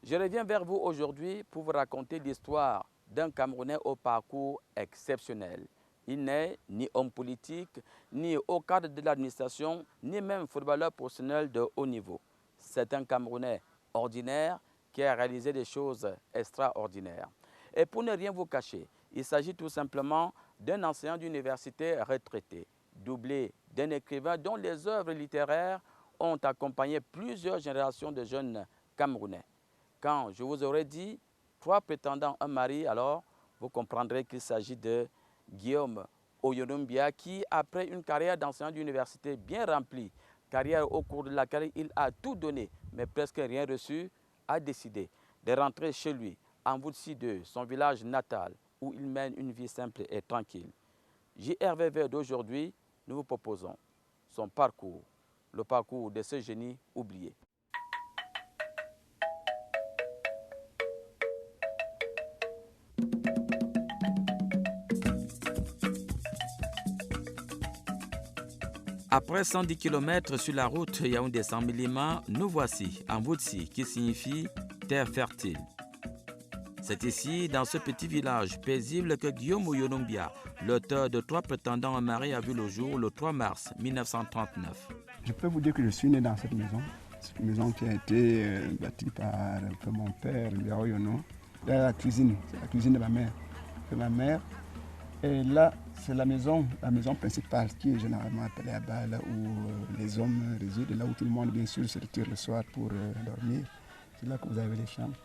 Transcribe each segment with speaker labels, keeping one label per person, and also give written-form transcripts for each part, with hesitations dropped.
Speaker 1: Je reviens vers vous aujourd'hui pour vous raconter l'histoire d'un Camerounais au parcours exceptionnel. Il n'est ni homme politique, ni au cadre de l'administration, ni même footballeur professionnel de haut niveau. C'est un Camerounais ordinaire qui a réalisé des choses extraordinaires. Et pour ne rien vous cacher, il s'agit tout simplement d'un enseignant d'université retraité, doublé d'un écrivain dont les œuvres littéraires ont accompagné plusieurs générations de jeunes Camerounais. Quand je vous aurais dit 3 prétendants, un mari, alors vous comprendrez qu'il s'agit de Guillaume Oyonombia qui, après une carrière d'enseignant d'université bien remplie, carrière au cours de laquelle il a tout donné, mais presque rien reçu, a décidé de rentrer chez lui, en Voutsi 2, son village natal, où il mène une vie simple et tranquille. JRVV d'aujourd'hui, nous vous proposons son parcours, le parcours de ce génie oublié. Après 110 km sur la route Yaoundé-Sambilima, nous voici en Voutsi, qui signifie terre fertile. C'est ici, dans ce petit village paisible, que Guillaume Oyonombia, l'auteur de 3 prétendants en mari, a vu le jour le 3 mars 1939.
Speaker 2: Je peux vous dire que je suis né dans cette maison qui a été bâtie par mon père, Léo Yono. Là, la cuisine, c'est la cuisine de ma mère. Et là, c'est la maison principale qui est généralement appelée à bas, là où les hommes résident, là où tout le monde, bien sûr, se retire le soir pour dormir. C'est là que vous avez les chambres.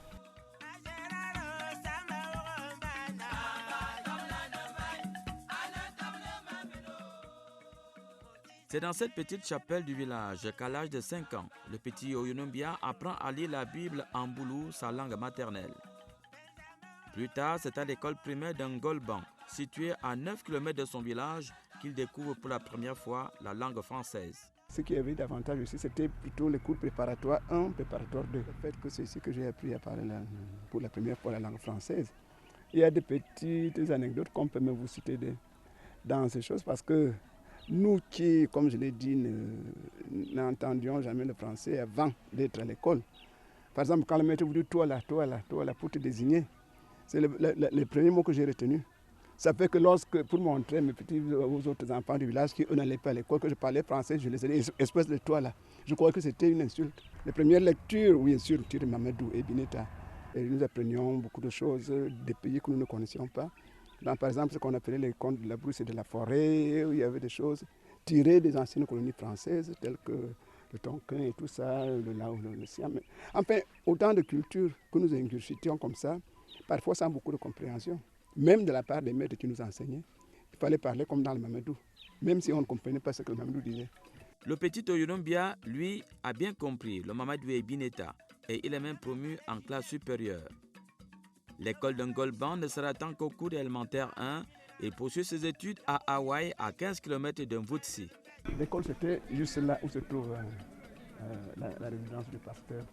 Speaker 1: C'est dans cette petite chapelle du village qu'à l'âge de 5 ans, le petit Oyonombia apprend à lire la Bible en boulou, sa langue maternelle. Plus tard, c'est à l'école primaire d'Ngolban, située à 9 km de son village, qu'il découvre pour la première fois la langue française.
Speaker 2: Ce qui avait davantage aussi, c'était plutôt les cours préparatoires 1, préparatoire 2. Le fait que c'est ici que j'ai appris à parler pour la première fois la langue française. Il y a des petites anecdotes qu'on peut même vous citer dans ces choses parce que nous qui, comme je l'ai dit, n'entendions jamais le français avant d'être à l'école. Par exemple, quand le maître vous dit toi là, pour te désigner, c'est le premier mot que j'ai retenu. Ça fait que pour montrer aux autres enfants du village qui eux n'allaient pas à l'école, que je parlais français, je les ai dit, espèce de toi là. Je crois que c'était une insulte. Les premières lectures, oui, bien sûr, de Mamadou et Bineta. Et nous apprenions beaucoup de choses des pays que nous ne connaissions pas. Dans, par exemple, ce qu'on appelait les contes de la brousse et de la forêt, où il y avait des choses tirées des anciennes colonies françaises, telles que le Tonkin et tout ça, le Siam. Enfin, autant de cultures que nous ingurgitions comme ça, parfois sans beaucoup de compréhension. Même de la part des maîtres qui nous enseignaient, il fallait parler comme dans le Mamadou, même si on ne comprenait pas ce que le Mamadou disait.
Speaker 1: Le petit Oyonombia, lui, a bien compris le Mamadou et Bineta, et il est même promu en classe supérieure. L'école d'Ngolban ne sera tant qu'au cours élémentaire 1 et poursuit ses études à Hawaï, à 15 km de Voutsi.
Speaker 2: L'école, c'était juste là où se trouve la résidence du pasteur.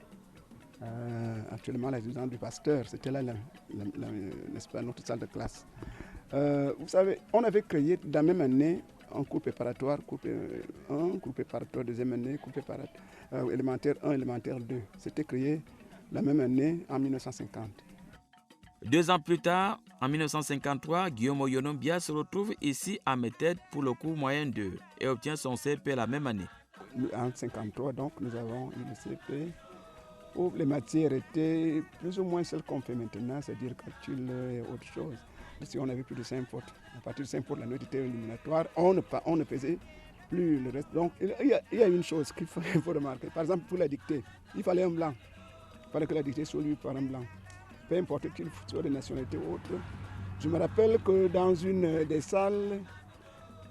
Speaker 2: Actuellement, la résidence du pasteur, c'était là, n'est-ce pas, notre salle de classe. Vous savez, on avait créé dans la même année un cours préparatoire, cours 1, cours préparatoire deuxième année, cours préparatoire élémentaire 1, élémentaire 2. C'était créé la même année en 1950.
Speaker 1: 2 ans plus tard, en 1953, Guillaume Oyonombia se retrouve ici à Méthède pour le cours moyen 2 et obtient son CP la même année.
Speaker 2: En 1953, donc, nous avons eu le CP où les matières étaient plus ou moins celles qu'on fait maintenant, c'est-à-dire calcul et autre chose. Si on avait plus de 5 fautes, à partir de 5 fautes, la note était éliminatoire, on ne faisait plus le reste. Donc, il y a une chose qu'il faut remarquer. Par exemple, pour la dictée, il fallait un blanc. Il fallait que la dictée soit lue par un blanc. Peu importe qu'il soit de nationalité ou autre. Je me rappelle que dans une des salles,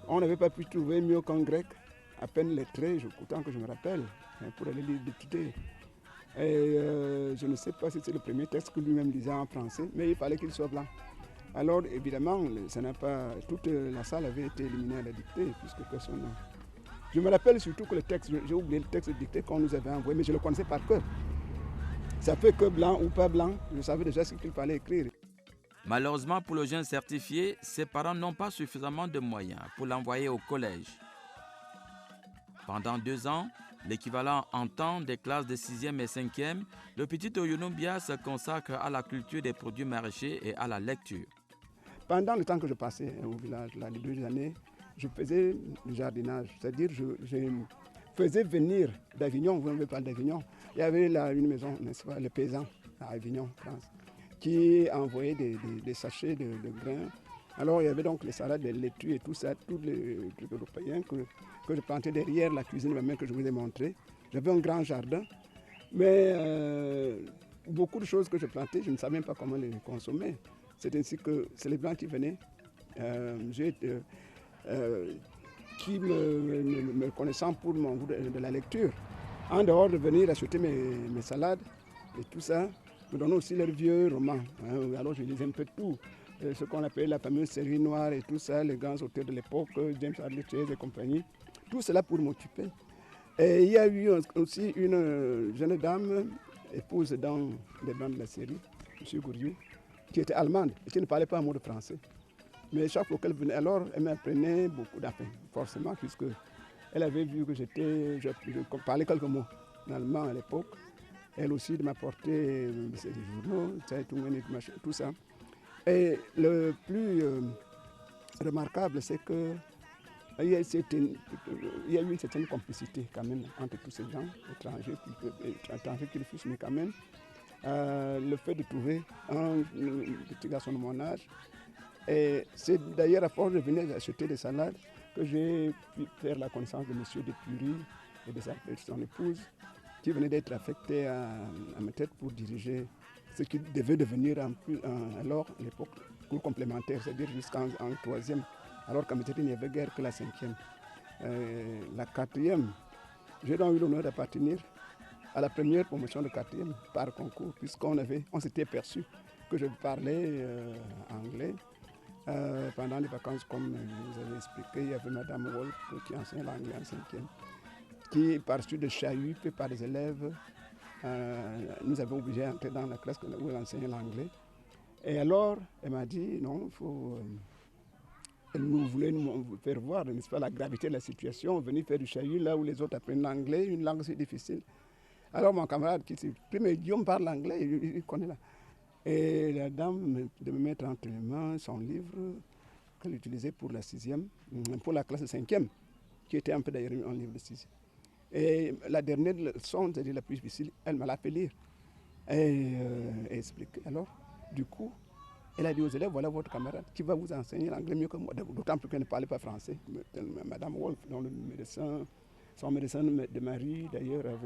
Speaker 2: on n'avait pas pu trouver mieux qu'un grec, à peine lettré, autant que je me rappelle, pour aller lire des dictées. Et je ne sais pas si c'est le premier texte que lui-même lisait en français, mais il fallait qu'il soit blanc. Alors évidemment, toute la salle avait été éliminée à la dictée, puisque personne. Je me rappelle surtout que le texte, j'ai oublié le texte de dictée qu'on nous avait envoyé, mais je le connaissais par cœur. Ça fait que blanc ou pas blanc, je savais déjà ce qu'il fallait écrire.
Speaker 1: Malheureusement pour le jeune certifié, ses parents n'ont pas suffisamment de moyens pour l'envoyer au collège. Pendant 2 ans, l'équivalent en temps des classes de 6e et 5e, le petit Oyunumbia se consacre à la culture des produits maraîchers et à la lecture.
Speaker 2: Pendant le temps que je passais au village, là, les 2 années, je faisais du jardinage, c'est-à-dire je faisais venir d'Avignon, vous ne parlez d'Avignon, il y avait là une maison, n'est-ce pas, les paysans à Avignon, France, qui envoyaient des sachets de grains. Alors il y avait donc les salades, les laitues et tout ça, tous les trucs européens que je plantais derrière la cuisine même que je vous ai montré. J'avais un grand jardin, mais beaucoup de choses que je plantais, je ne savais même pas comment les consommer. C'est ainsi que c'est les Blancs qui venaient, qui me connaissant pour mon goût de la lecture, en dehors de venir acheter mes salades et tout ça, me donnaient aussi leurs vieux romans. Alors je lisais un peu tout, ce qu'on appelait la fameuse série noire et tout ça, les grands auteurs de l'époque, James Hadley Chase et compagnie, tout cela pour m'occuper. Et il y a eu aussi une jeune dame, épouse dans les bandes de la série, M. Gouriou, qui était allemande et qui ne parlait pas un mot de français. Mais chaque fois qu'elle venait, alors elle m'apprenait beaucoup d'affaires, forcément, puisque elle avait vu que je parlais quelques mots en allemand à l'époque. Elle aussi m'apportait des journaux, tout ça. Et le plus remarquable, c'est que il y a eu une certaine complicité quand même entre tous ces gens étrangers qu'ils fussent, mais quand même le fait de trouver un petit garçon de mon âge. Et c'est d'ailleurs à force de venir acheter des salades que j'ai pu faire la connaissance de M. Depury et de son épouse, qui venait d'être affecté à Amétète pour diriger ce qui devait devenir alors à l'époque cours complémentaire, c'est-à-dire jusqu'en 3e, alors qu'à Amétète il n'y avait guère que la 5e. La 4e, j'ai donc eu l'honneur d'appartenir à la première promotion de 4e par concours, puisqu'on s'était perçu que je parlais anglais. Pendant les vacances, comme je vous avez expliqué, il y avait Madame Wolf qui enseigne l'anglais en 5e, qui, par suite de chahuts faits par les élèves, nous avait obligés à entrer dans la classe où elle enseignait l'anglais. Et alors, elle m'a dit, non, il faut... Elle voulait nous faire voir, n'est-ce pas, la gravité de la situation, venir faire du chahut là où les autres apprennent l'anglais, une langue si difficile. Alors mon camarade qui s'est pris, mais Guillaume parle anglais, il connaît là. Et la dame de me mettre entre les mains son livre qu'elle utilisait pour la 6e, pour la classe de 5e, qui était un peu d'ailleurs un livre de 6e. Et la dernière leçon, c'est-à-dire la plus difficile, elle m'a l'a fait lire et expliquer. Alors, du coup, elle a dit aux élèves, voilà votre camarade qui va vous enseigner l'anglais mieux que moi, d'autant plus qu'elle ne parlait pas français. Madame Wolf, dont le médecin, son médecin de mari, d'ailleurs, a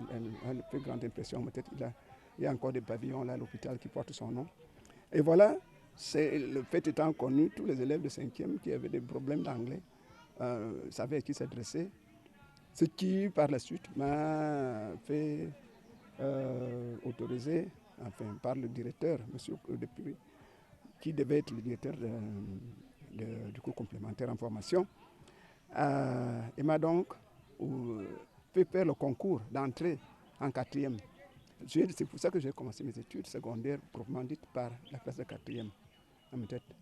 Speaker 2: fait grande impression. Peut-être il y a encore des pavillons là à l'hôpital qui portent son nom. Et voilà, le fait étant connu, tous les élèves de 5e qui avaient des problèmes d'anglais savaient à qui s'adresser. Ce qui, par la suite, m'a fait autoriser, enfin, par le directeur, M. Depury, qui devait être le directeur du cours complémentaire en formation, et m'a donc fait faire le concours d'entrée en 4e. C'est pour ça que j'ai commencé mes études secondaires, proprement dites, par la classe de 4e.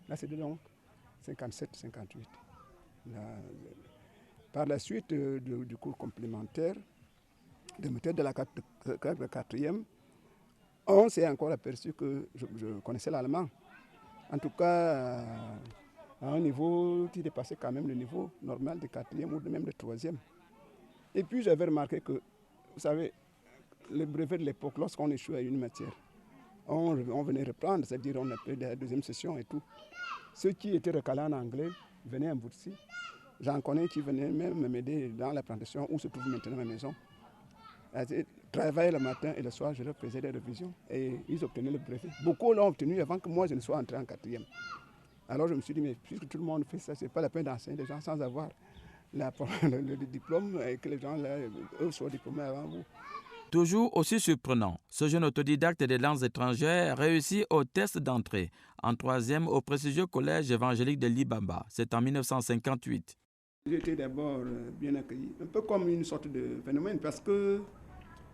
Speaker 2: Là, c'était donc 57-58. Par la suite du cours complémentaire, de la 4e, on s'est encore aperçu que je connaissais l'allemand. En tout cas, à un niveau qui dépassait quand même le niveau normal de 4e ou même de 3e. Et puis j'avais remarqué que, vous savez, le brevet de l'époque, lorsqu'on échoue à une matière, on venait reprendre, c'est-à-dire on appelait la deuxième session et tout. Ceux qui étaient recalés en anglais venaient à Boursi. J'en connais qui venaient même m'aider dans la plantation où se trouve maintenant ma maison. Ils travaillaient le matin et le soir, je leur faisais des révisions et ils obtenaient le brevet. Beaucoup l'ont obtenu avant que moi je ne sois entré en 4e. Alors je me suis dit, mais puisque tout le monde fait ça, ce n'est pas la peine d'enseigner les gens sans avoir le diplôme et que les gens là, eux soient diplômés avant vous.
Speaker 1: Toujours aussi surprenant, ce jeune autodidacte des langues étrangères réussit au test d'entrée en 3e au prestigieux collège évangélique de Libamba. C'est en 1958.
Speaker 2: J'ai été d'abord bien accueilli, un peu comme une sorte de phénomène, parce que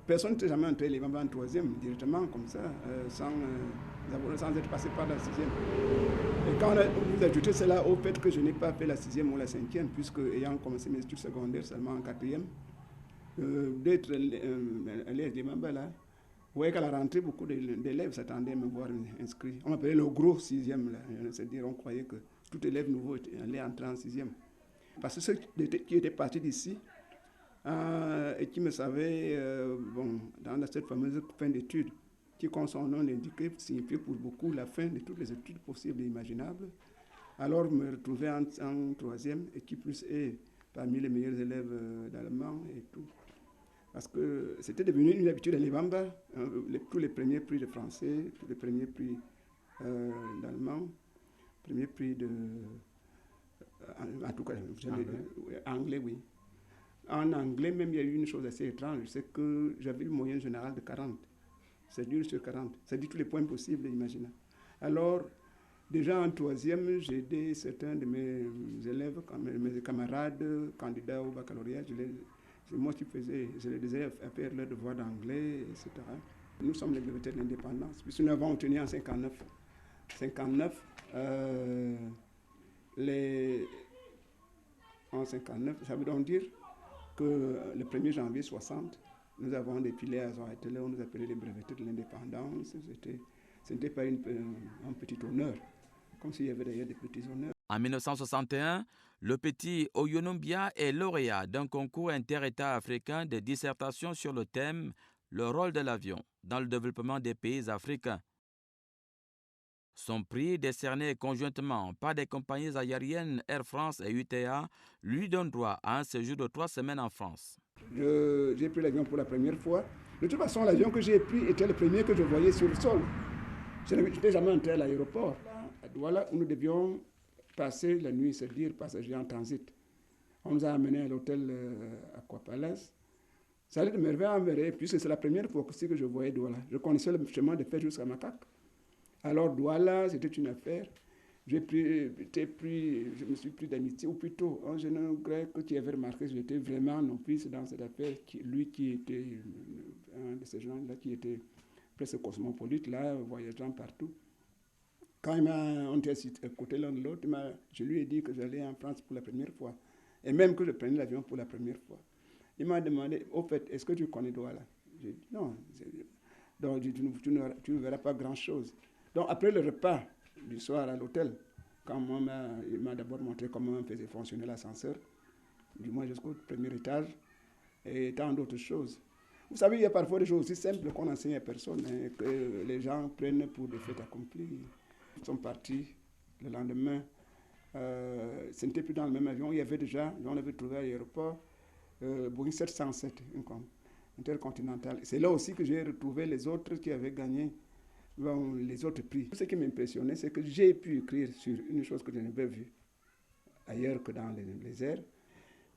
Speaker 2: personne n'était jamais entré les Libamba en 3e directement comme ça, sans être passé par la 6e. Et quand vous ajoutez cela au fait que je n'ai pas fait la 6e ou la 5e, puisque ayant commencé mes études secondaires seulement en 4e, d'être l'élève des Mamba là. Vous voyez qu'à la rentrée, beaucoup d'élèves s'attendaient à me voir inscrit. On m'appelait le gros sixième là. C'est-à-dire on croyait que tout élève nouveau allait entrer en sixième. Parce que ceux qui étaient partis d'ici et qui me savaient, dans cette fameuse fin d'études, qui, comme son nom l'indiquait, signifiait pour beaucoup la fin de toutes les études possibles et imaginables. Alors, me retrouver en troisième, et qui plus est parmi les meilleurs élèves d'allemand et tout. Parce que c'était devenu une habitude à l'Ebamba, tous les premiers prix de français, tous les premiers prix d'allemand, premiers prix de... en tout cas, anglais, oui. En anglais, même, il y a eu une chose assez étrange, c'est que j'avais une moyenne générale de 40. C'est 10 sur 40. Ça dit tous les points possibles et imaginables. Alors, déjà en troisième, j'ai aidé certains de mes élèves, mes camarades, candidats au baccalauréat. Moi qui faisais, je les aidais à faire leur devoir d'anglais, etc. Nous sommes les brevets de l'indépendance, puisque nous avons obtenu en 59. 59, en 59, ça veut donc dire que le 1er janvier 60, nous avons défilé à Zoatel, on nous appelait les brevetés de l'indépendance. Ce n'était pas un petit honneur, comme s'il y avait d'ailleurs des petits honneurs.
Speaker 1: En 1961, le petit Oyonombia est lauréat d'un concours inter-État africain de dissertation sur le thème « Le rôle de l'avion dans le développement des pays africains ». Son prix, décerné conjointement par des compagnies aériennes Air France et UTA, lui donne droit à un séjour de 3 semaines en France.
Speaker 2: J'ai pris l'avion pour la première fois. De toute façon, l'avion que j'ai pris était le premier que je voyais sur le sol. Je n'étais jamais entré à l'aéroport, à Douala, où nous devions passer la nuit, c'est-à-dire passagers en transit. On nous a amenés à l'hôtel Aquapalace. Ça allait de merveille en merveille, puisque c'est la première fois aussi que je voyais Douala. Je connaissais le chemin de fer jusqu'à Makak. Alors Douala, c'était une affaire. Je me suis pris d'amitié, ou plutôt un jeune grec qui avait remarqué que j'étais vraiment novice dans cette affaire, lui qui était un de ces gens-là qui était presque cosmopolite, là, voyageant partout. Quand on était assis à côté l'un de l'autre, je lui ai dit que j'allais en France pour la première fois, et même que je prenais l'avion pour la première fois. Il m'a demandé, au fait, est-ce que tu connais Douala? J'ai dit non. Donc tu ne verras pas grand-chose. Donc après le repas du soir à l'hôtel, quand il m'a d'abord montré comment on faisait fonctionner l'ascenseur, du moins jusqu'au premier étage, et tant d'autres choses. Vous savez, il y a parfois des choses aussi simples qu'on enseigne à personne, hein, que les gens prennent pour des faits accomplis. Ils sont partis le lendemain. Ce n'était plus dans le même avion. Il y avait déjà, on avait trouvé à l'aéroport, Boeing 707, intercontinental. C'est là aussi que j'ai retrouvé les autres qui avaient gagné les autres prix. Ce qui m'impressionnait, c'est que j'ai pu écrire sur une chose que je n'avais vue ailleurs que dans les airs.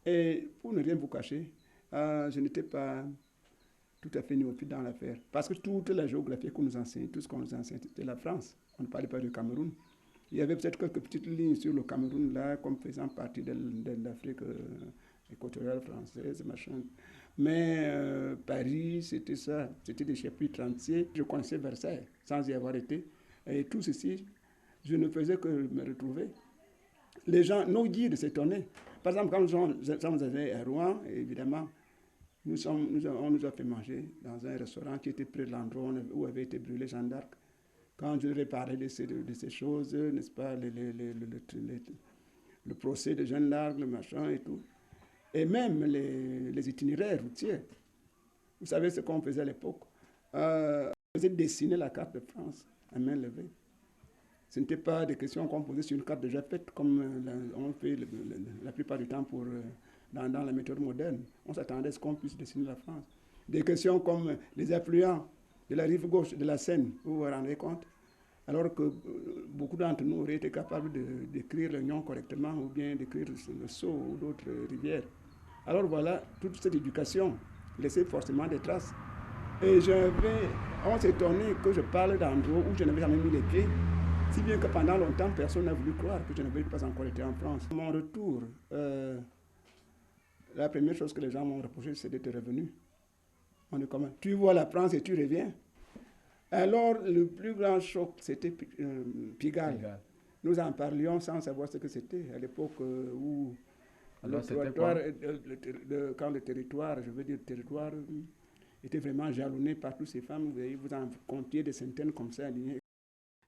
Speaker 2: Et pour ne rien vous cacher, je n'étais pas tout à fait néophyte dans l'affaire. Parce que toute la géographie qu'on nous enseignait, tout ce qu'on nous enseignait, c'était la France. On ne parlait pas du Cameroun. Il y avait peut-être quelques petites lignes sur le Cameroun, là, comme faisant partie de l'Afrique équatoriale française, machin. Mais Paris, c'était ça. C'était des chapitres entiers. Je connaissais Versailles, sans y avoir été. Et tout ceci, je ne faisais que me retrouver. Les gens, nos guides s'étonnaient. Par exemple, quand nous sommes allés à Rouen, évidemment, on nous a fait manger dans un restaurant qui était près de l'endroit où avait été brûlé Jeanne d'Arc. Quand je leur ai parlé de ces choses, n'est-ce pas, le procès de Jeanne d'Arc, le machin et tout, et même les itinéraires routiers. Vous savez ce qu'on faisait à l'époque? On faisait dessiner la carte de France à main levée. Ce n'était pas des questions qu'on posait sur une carte déjà faite, comme on fait la plupart du temps dans la méthode moderne. On s'attendait à ce qu'on puisse dessiner la France. Des questions comme les affluents de la rive gauche de la Seine, vous vous rendez compte? Alors que beaucoup d'entre nous auraient été capables d'écrire le Nion correctement ou bien d'écrire le Sceau ou d'autres rivières. Alors voilà, toute cette éducation laissait forcément des traces. Et on s'est étonné que je parle d'endroits où je n'avais jamais mis les pieds, si bien que pendant longtemps, personne n'a voulu croire que je n'avais pas encore été en France. Mon retour, la première chose que les gens m'ont reproché, c'est d'être revenu. On est comme, tu vois la France et tu reviens. Alors, le plus grand choc, c'était Pigalle. Nous en parlions sans savoir ce que c'était, à l'époque où Le territoire, quand le territoire, je veux dire, le territoire était vraiment jalonné par toutes ces femmes. Vous en comptiez des centaines comme ça alignées.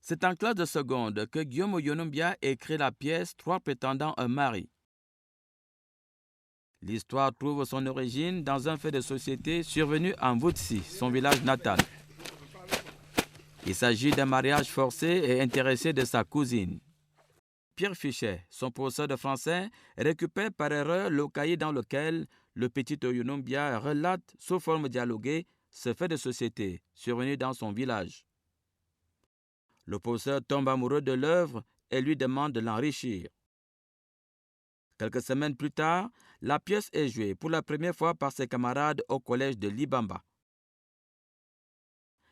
Speaker 1: C'est en classe de seconde que Guillaume Oyonombia écrit la pièce Trois prétendants un mari. L'histoire trouve son origine dans un fait de société survenu en Voutsi, son village natal. Il s'agit d'un mariage forcé et intéressé de sa cousine. Pierre Fichet, son professeur de français, récupère par erreur le cahier dans lequel le petit Oyonombia relate, sous forme dialoguée, ce fait de société survenu dans son village. Le professeur tombe amoureux de l'œuvre et lui demande de l'enrichir. Quelques semaines plus tard, la pièce est jouée pour la première fois par ses camarades au collège de Libamba.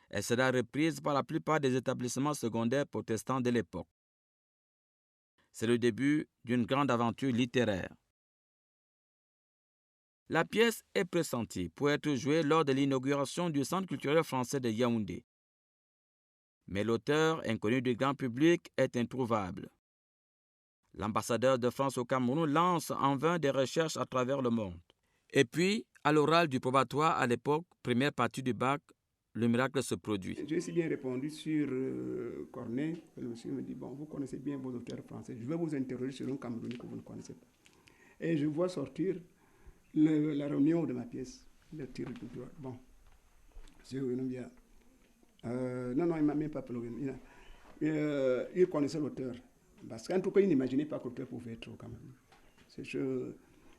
Speaker 1: Elle sera reprise par la plupart des établissements secondaires protestants de l'époque. C'est le début d'une grande aventure littéraire. La pièce est pressentie pour être jouée lors de l'inauguration du Centre culturel français de Yaoundé. Mais l'auteur, inconnu du grand public, est introuvable. L'ambassadeur de France au Cameroun lance en vain des recherches à travers le monde. Et puis, à l'oral du probatoire à l'époque, première partie du bac, le miracle se produit.
Speaker 2: J'ai aussi bien répondu sur Corneille. Le monsieur me dit, bon, vous connaissez bien vos auteurs français. Je vais vous interroger sur un Camerounais que vous ne connaissez pas. Et je vois sortir la réunion de ma pièce, le tir du doigt. Bon, monsieur Oyonombia. Non, il ne m'a même pas appelé. Il connaissait l'auteur. Parce qu'en tout cas, il n'imaginait pas que l'auteur pouvait être au Cameroun.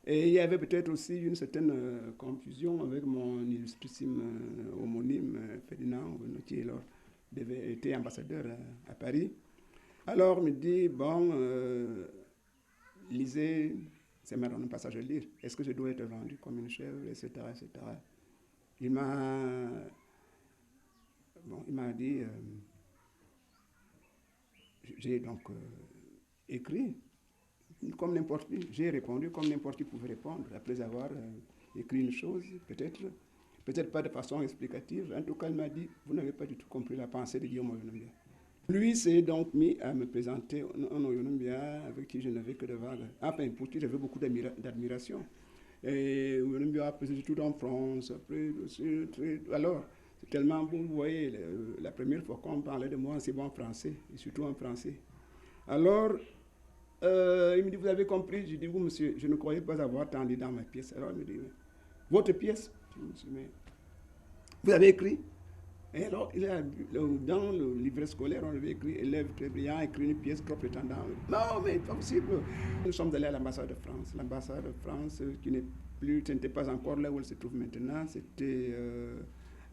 Speaker 2: Et il y avait peut-être aussi une certaine confusion avec mon illustrissime homonyme, Ferdinand, qui était ambassadeur à Paris. Alors, il me dit, bon, lisez, c'est maintenant un passage à lire. Est-ce que je dois être vendu comme une chèvre, etc., etc. Il m'a dit, j'ai donc écrit comme n'importe qui. J'ai répondu comme n'importe qui pouvait répondre, après avoir écrit une chose, peut-être pas de façon explicative. En tout cas, il m'a dit, vous n'avez pas du tout compris la pensée de Guillaume Oyonombia. Lui s'est donc mis à me présenter un Oyonombia avec qui je n'avais que de vagues. Enfin, pour qui j'avais beaucoup d'admiration. Et Oyonombia a passé tout en France. Après, alors, c'est tellement beau, vous voyez, la première fois qu'on parlait de moi, c'est bon en français, et surtout en français. Alors, il me dit, vous avez compris? Je dis, oui, monsieur, je ne croyais pas avoir tant dit dans ma pièce. Alors, il me dit, votre pièce? Je dis, monsieur, mais vous avez écrit? Et alors, dans le livret scolaire, on avait écrit, élève très brillant, écrit une pièce, trop prétendant. Non, mais pas possible. Nous sommes allés à l'ambassade de France. L'ambassade de France, qui n'était pas encore là où elle se trouve maintenant, c'était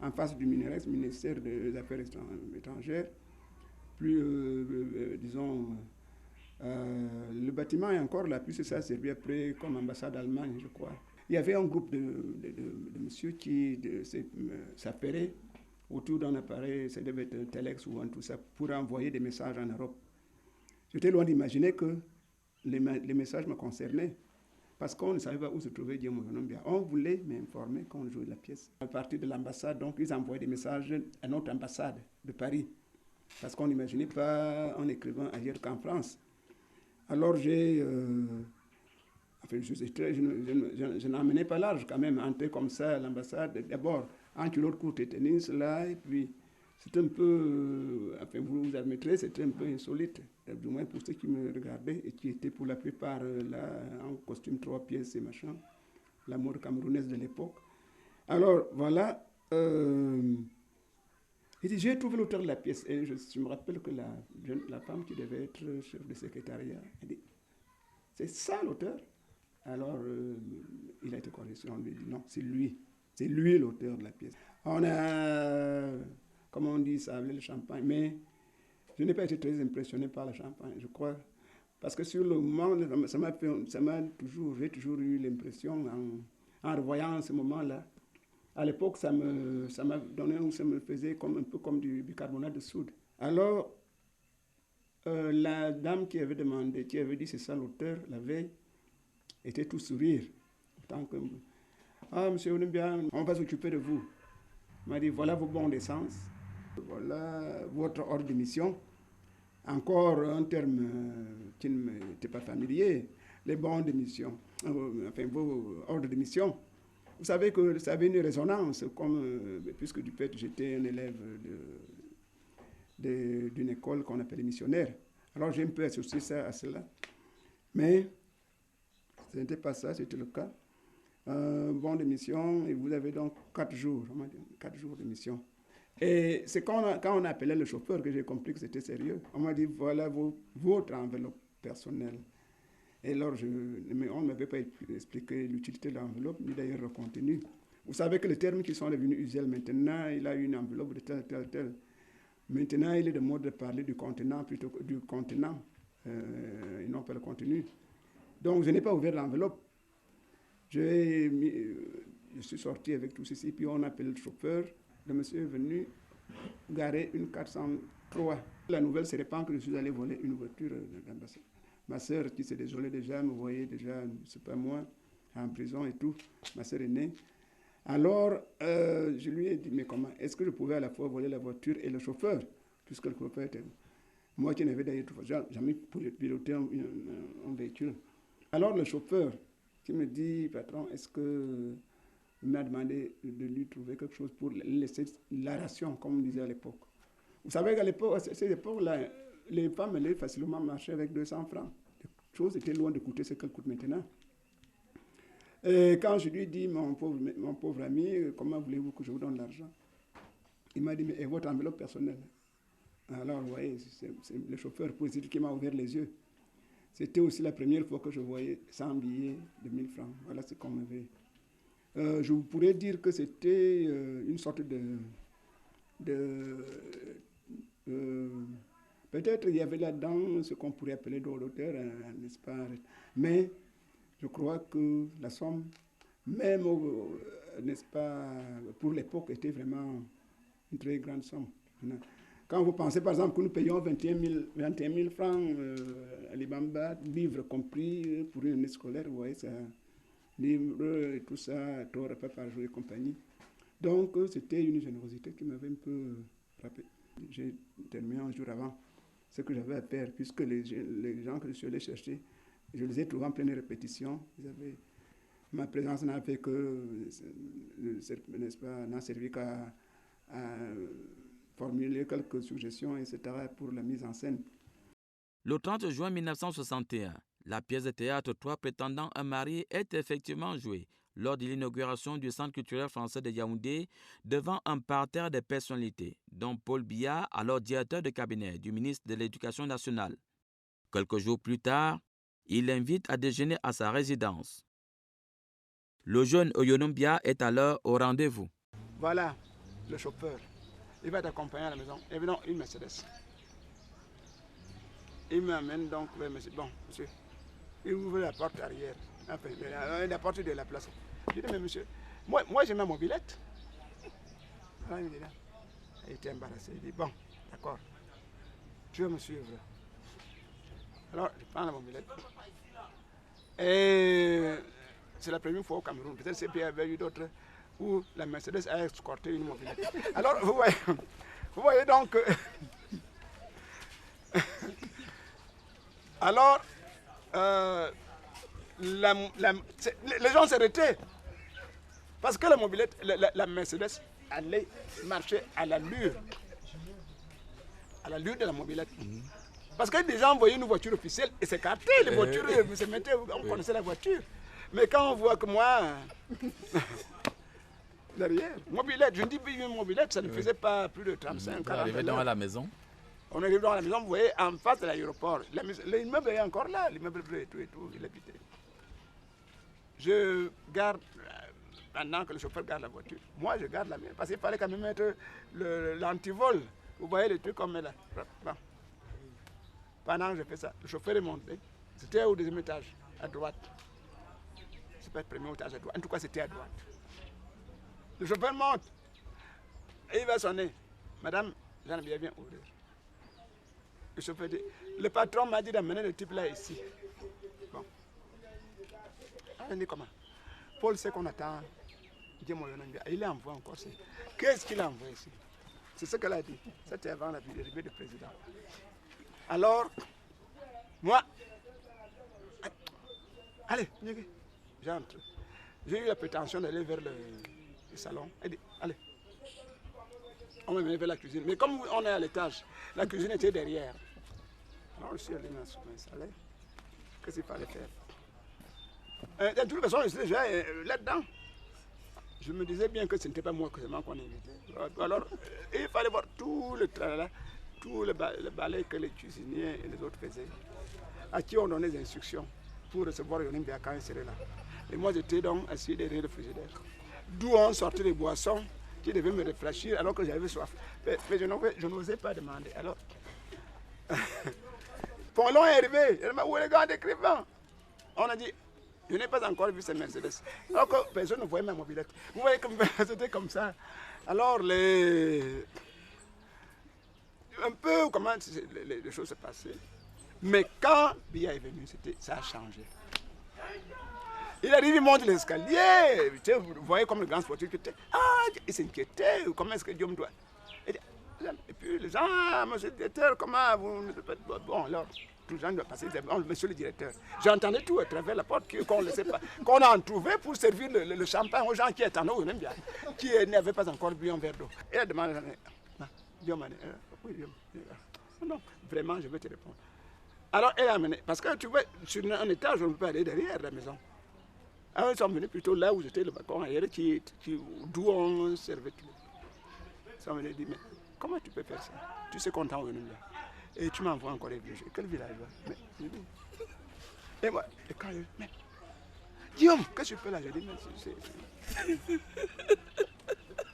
Speaker 2: en face du MINEREX, ministère des Affaires étrangères. Disons, le bâtiment est encore là, puis ça a servi après comme ambassade d'Allemagne, je crois. Il y avait un groupe de monsieur qui s'appelait autour d'un appareil, ça devait être un Telex ou un tout ça, pour envoyer des messages en Europe. J'étais loin d'imaginer que les messages me concernaient, parce qu'on ne savait pas où se trouvait Guillaume Oyonombia. On voulait m'informer quand on jouait la pièce. À partir de l'ambassade, donc, ils envoyaient des messages à notre ambassade de Paris, parce qu'on n'imaginait pas un écrivain ailleurs qu'en France. Alors je n'emmenais pas large quand même, entrer comme ça à l'ambassade. D'abord, en culotte courte et tennis là, et puis c'est un peu, vous admettrez, c'était un peu insolite, du moins pour ceux qui me regardaient et qui étaient pour la plupart là en costume 3 pièces et machin, la mode camerounaise de l'époque. Alors voilà, j'ai trouvé l'auteur de la pièce et je me rappelle que la femme qui devait être chef de secrétariat, elle dit, c'est ça l'auteur? Alors, il a été corrigé, on lui dit non, c'est lui l'auteur de la pièce. On a, comme on dit, ça avait le champagne, mais je n'ai pas été très impressionné par le champagne, je crois, parce que sur le moment, j'ai toujours eu l'impression, en revoyant ce moment-là, à l'époque, ça me faisait un peu comme du bicarbonate de soude. Alors, la dame qui avait dit c'est ça l'auteur, la veille, était tout sourire. Monsieur Oyonombia, on va s'occuper de vous. Il m'a dit, voilà vos bons d'essence, voilà votre ordre de mission. Encore un terme qui ne m'était pas familier. les bons de mission, enfin vos ordres de mission. Vous savez que ça avait une résonance, comme, puisque du fait j'étais un élève d'une école qu'on appelle missionnaire. Alors j'ai un peu associé ça à cela. Mais ce n'était pas ça, c'était le cas. Bon de mission, et vous avez donc 4 jours, 4 jours de mission. Et c'est quand on appelait le chauffeur que j'ai compris que c'était sérieux. On m'a dit, voilà votre enveloppe personnelle. Et alors, on ne m'avait pas expliqué l'utilité de l'enveloppe, ni d'ailleurs le contenu. Vous savez que le terme qui sont devenus usuels maintenant, il a une enveloppe de tel. Maintenant, il est de mode de parler du contenant plutôt que du contenant, et non pas le contenu. Donc, je n'ai pas ouvert l'enveloppe. Je suis sorti avec tout ceci, puis on appelle le chauffeur. Le monsieur est venu garer une 403. La nouvelle se répand que je suis allé voler une voiture de l'ambassade. Ma sœur, qui s'est désolée déjà, me voyait déjà, c'est pas moi, en prison et tout. Ma sœur aînée. Alors, je lui ai dit, mais comment est-ce que je pouvais à la fois voler la voiture et le chauffeur, puisque le chauffeur était... Moi qui n'avais d'ailleurs jamais piloté un véhicule. Alors, le chauffeur qui me dit, patron, est-ce que... Il m'a demandé de lui trouver quelque chose pour laisser la ration, comme on disait à l'époque. Vous savez qu'à l'époque, à cette époque-là, les femmes allaient facilement marcher avec 200 francs. Les choses étaient loin de coûter ce qu'elles coûtent maintenant. Et quand je lui ai dit, mon pauvre ami, comment voulez-vous que je vous donne l'argent? Il m'a dit, mais et votre enveloppe personnelle? Alors, vous voyez, c'est le chauffeur positif qui m'a ouvert les yeux. C'était aussi la première fois que je voyais 100 billets de 1000 francs. Voilà ce qu'on m'avait... je vous pourrais dire que c'était une sorte peut-être il y avait là-dedans ce qu'on pourrait appeler d'ordre d'auteur, n'est-ce pas? Mais je crois que la somme, même, n'est-ce pas, pour l'époque, était vraiment une très grande somme. Quand vous pensez, par exemple, que nous payons 21 000 francs à l'Ibamba, livres compris, pour une année scolaire, vous voyez, ça... livres et tout ça, 3 repas par jour et compagnie. Donc, c'était une générosité qui m'avait un peu frappé. J'ai terminé un jour avant ce que j'avais à faire, puisque les gens que je suis allé chercher, je les ai trouvés en pleine répétition. Ma présence n'a fait que, n'est-ce pas, n'a servi qu'à formuler quelques suggestions, etc., pour la mise en scène.
Speaker 1: Le 30 juin 1961, la pièce de théâtre Trois prétendants un mari est effectivement jouée lors de l'inauguration du Centre culturel français de Yaoundé devant un parterre de personnalités, dont Paul Biya, alors directeur de cabinet du ministre de l'Éducation nationale. Quelques jours plus tard, il l'invite à déjeuner à sa résidence. Le jeune Oyonom Biya est alors au rendez-vous.
Speaker 2: Voilà le chauffeur. Il va t'accompagner à la maison. Évidemment, une Mercedes. Il m'amène donc vers monsieur. Bon, monsieur, il ouvre la porte arrière, enfin, la porte de la place. Je dis, mais monsieur, moi j'ai ma mobilette. Alors il me dit là, il était embarrassé. Il dit, bon, d'accord, tu veux me suivre. Alors je prends la mobilette. Et c'est la première fois au Cameroun. Peut-être c'est qu'il y avait eu d'autres où la Mercedes a escorté une mobilette. Alors vous voyez donc. Alors, les gens s'arrêtaient parce que la mobilette, la Mercedes allait marcher à l'allure de la mobilette. Parce que les gens voyaient une voiture officielle et s'écartaient, les voitures se mettaient, on connaissait la voiture. Mais quand on voit que moi, derrière, mobilette, je ne dis pas une mobilette, ça ne faisait pas plus de 35, 40
Speaker 1: Vous arrivez donc à la maison?
Speaker 2: On arrive dans la maison, vous voyez, en face de l'aéroport. L'immeuble est encore là, l'immeuble bleu et tout, il habitait. Je garde, pendant que le chauffeur garde la voiture, moi je garde la mienne, parce qu'il fallait quand même mettre l'antivol. Vous voyez le truc comme là. Bon. Pendant que je fais ça, le chauffeur est monté. C'était au deuxième étage, à droite. C'est pas le premier étage à droite, en tout cas c'était à droite. Le chauffeur monte, et il va sonner. Madame, j'en ai bien ouvrir. Le chauffeur dit, le patron m'a dit d'amener le type là ici. Bon. On dit comment? Paul sait qu'on attend. Il est envoyé encore. Qu'est-ce qu'il a envoyé ici? C'est ce qu'elle a dit. C'était avant l'arrivée du président. Alors, moi, allez, j'entre. J'ai eu la prétention d'aller vers le salon. Elle dit, allez. On m'a mené vers la cuisine. Mais comme on est à l'étage, la cuisine était derrière. Alors je suis allé m'installer. Qu'est-ce qu'il fallait faire? De toute façon, je suis déjà là-dedans. Je me disais bien que ce n'était pas moi qu'on invitait. Alors, il fallait voir tout le tralala, tout le balai que les cuisiniers et les autres faisaient, à qui on donnait des instructions pour recevoir Yonim Bia quand il serait là. Et moi, j'étais donc assis derrière le frigidaire. D'où on sortait les boissons qui devaient me réfléchir alors que j'avais soif. Mais je n'osais pas demander. Alors, Paulon est arrivé. Il m'a dit, où est le gars d'écrivain? On a dit, je n'ai pas encore vu ces Mercedes. Alors que personne ne voyait ma mobilette. Vous voyez comme c'était comme ça. Alors, un peu comment les choses se passaient. Mais quand Bia est venu, ça a changé. Il arrive, il monte l'escalier. Vous voyez comme le grand sportif qui était. Ah, il s'inquiétait. Comment est-ce que Dieu me doit? Et puis les gens, monsieur le directeur, comment vous ne faites pas? Bon, alors, tout le gens doivent passer. Monsieur le directeur. J'entendais tout à travers la porte qu'on ne sait pas. Qu'on a trouvé pour servir le champagne aux gens qui étaient en eau, qui n'avaient pas encore bu un verre d'eau. Et elle demande, Dieu m'a dit, oui, Dieu. Non, vraiment, je vais te répondre. Alors, elle a amené, parce que tu vois, sur un étage, on ne peut pas aller derrière la maison. Alors, ils sont venus plutôt là où j'étais, le balcon ailleurs, d'où on servait tout. Ils sont venus dire, mais comment tu peux faire ça? Tu sais qu'on t'a envoyé là. Et tu m'envoies encore les vieux jeux. Quel village là? Et moi, et quand je dis, mais Guillaume, qu'est-ce que tu fais là? Je dis, mais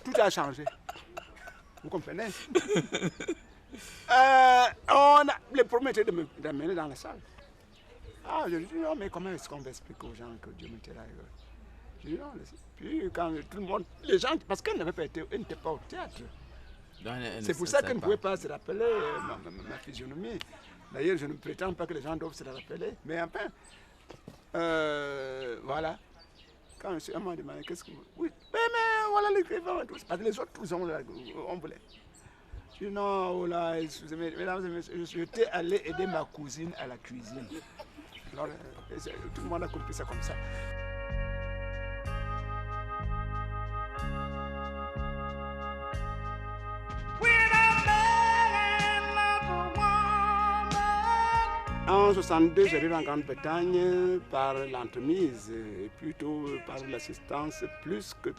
Speaker 2: tout a changé. Vous comprenez? Le premier était d'amener dans la salle. Ah, je dis non, mais comment est-ce qu'on va expliquer aux gens que Dieu m'était là? Je dis non, puis quand tout le monde, les gens, parce qu'elle n'avait pas été, elle n'était pas au théâtre. C'est pour ça qu'elle ne pouvait pas se rappeler ma physionomie. D'ailleurs, je ne prétends pas que les gens doivent se la rappeler, mais enfin, voilà. Quand on m'a demandé qu'est-ce que vous... Oui, mais voilà l'écrivain, parce que les autres, tous on voulait. Je dis non, oh là, excusez-moi, mesdames et messieurs, j'étais allé aider ma cousine à la cuisine. Alors, tout le monde a compris ça comme ça. En 1962, j'arrive en Grande-Bretagne par l'entremise, et plutôt par l'assistance plus que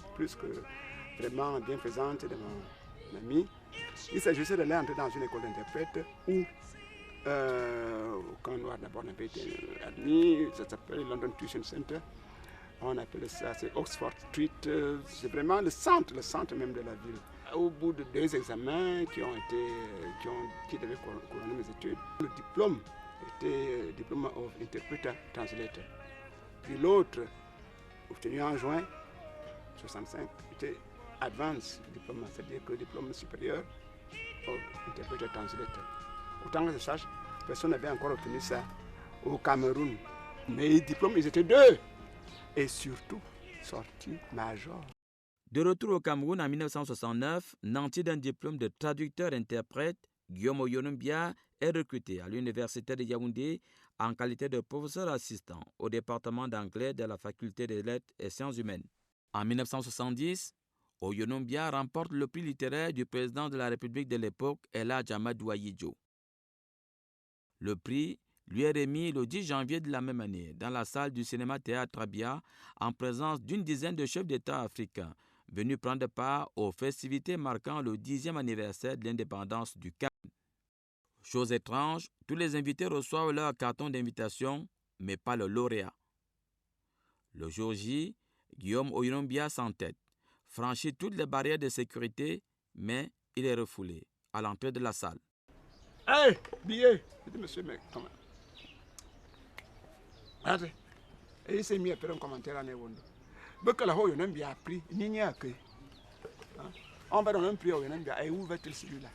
Speaker 2: vraiment bienfaisante de mon ami. Il s'agissait d'aller entrer dans une école d'interprète où, quand Noir d'abord n'a pas été admis, ça s'appelle London Tuition Center. On appelait ça, c'est Oxford Street, c'est vraiment le centre même de la ville. Au bout de 2 examens qui devaient couronner mes études, le diplôme était Diploma of Interpreter Translator. Puis l'autre, obtenu en juin 1965, était Advanced Diploma, c'est-à-dire que diplôme supérieur of Interpreter Translator. Autant que je sache, personne n'avait encore obtenu ça au Cameroun. Mais les diplômes, ils étaient 2. Et surtout, sorti major.
Speaker 1: De retour au Cameroun en 1969, nanti d'un diplôme de traducteur-interprète, Guillaume Oyonom Bia est recruté à l'université de Yaoundé en qualité de professeur assistant au département d'anglais de la faculté des lettres et sciences humaines. En 1970, Oyonom Bia remporte le prix littéraire du président de la République de l'époque, El Hadj Amadou Ahidjo. Le prix lui est remis le 10 janvier de la même année dans la salle du cinéma-théâtre Abia en présence d'une dizaine de chefs d'État africains venus prendre part aux festivités marquant le 10e anniversaire de l'indépendance du Cameroun. Chose étrange, tous les invités reçoivent leur carton d'invitation, mais pas le lauréat. Le jour J, Guillaume Oyonom Bia s'entête, franchit toutes les barrières de sécurité, mais il est refoulé à l'entrée de la salle.
Speaker 2: Hey, billet! Je dis, monsieur, mais comment? Attends. Et il s'est mis à faire un commentaire en Ewondo. Bekala ho Oyonom Bia a pris, ni n'y a que. On va donner un prix à Oyonom Bia. Et où va-t-il celui-là?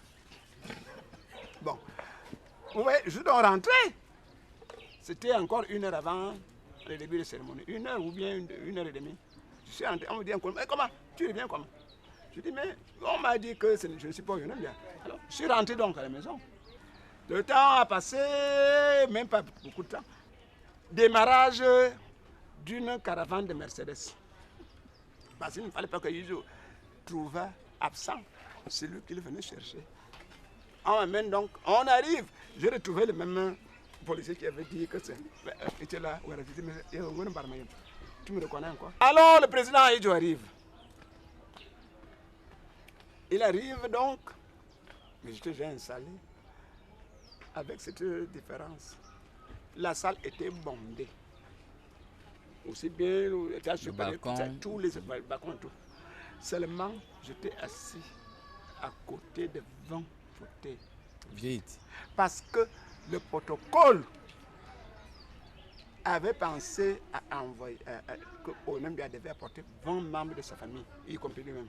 Speaker 2: Bon. Ouais, je dois rentrer. C'était encore 1 heure avant le début de la cérémonie. 1 heure ou bien 1 heure et demie. Je suis rentré, on me dit encore, mais comment? Tu reviens comment? Je dis, mais on m'a dit que je ne suis pas Oyonom Bia. Alors, je suis rentré donc à la maison. Le temps a passé, même pas beaucoup de temps. Démarrage d'une caravane de Mercedes. Parce qu'il ne fallait pas que Ijo trouva absent celui qu'il venait chercher. On amène donc, on arrive. J'ai retrouvé le même policier qui avait dit que c'est. Il était là, tu me reconnais encore? Alors le président Ijo arrive. Il arrive donc, mais j'étais déjà installé, avec cette différence. La salle était bondée. Aussi bien le balcon, tous les balcons, tout. Seulement, j'étais assis à côté de 20 fauteuils.
Speaker 1: Vite.
Speaker 2: Parce que le protocole avait pensé à envoyer, qu'Oyonombia devait apporter 20 membres de sa famille, y compris lui-même.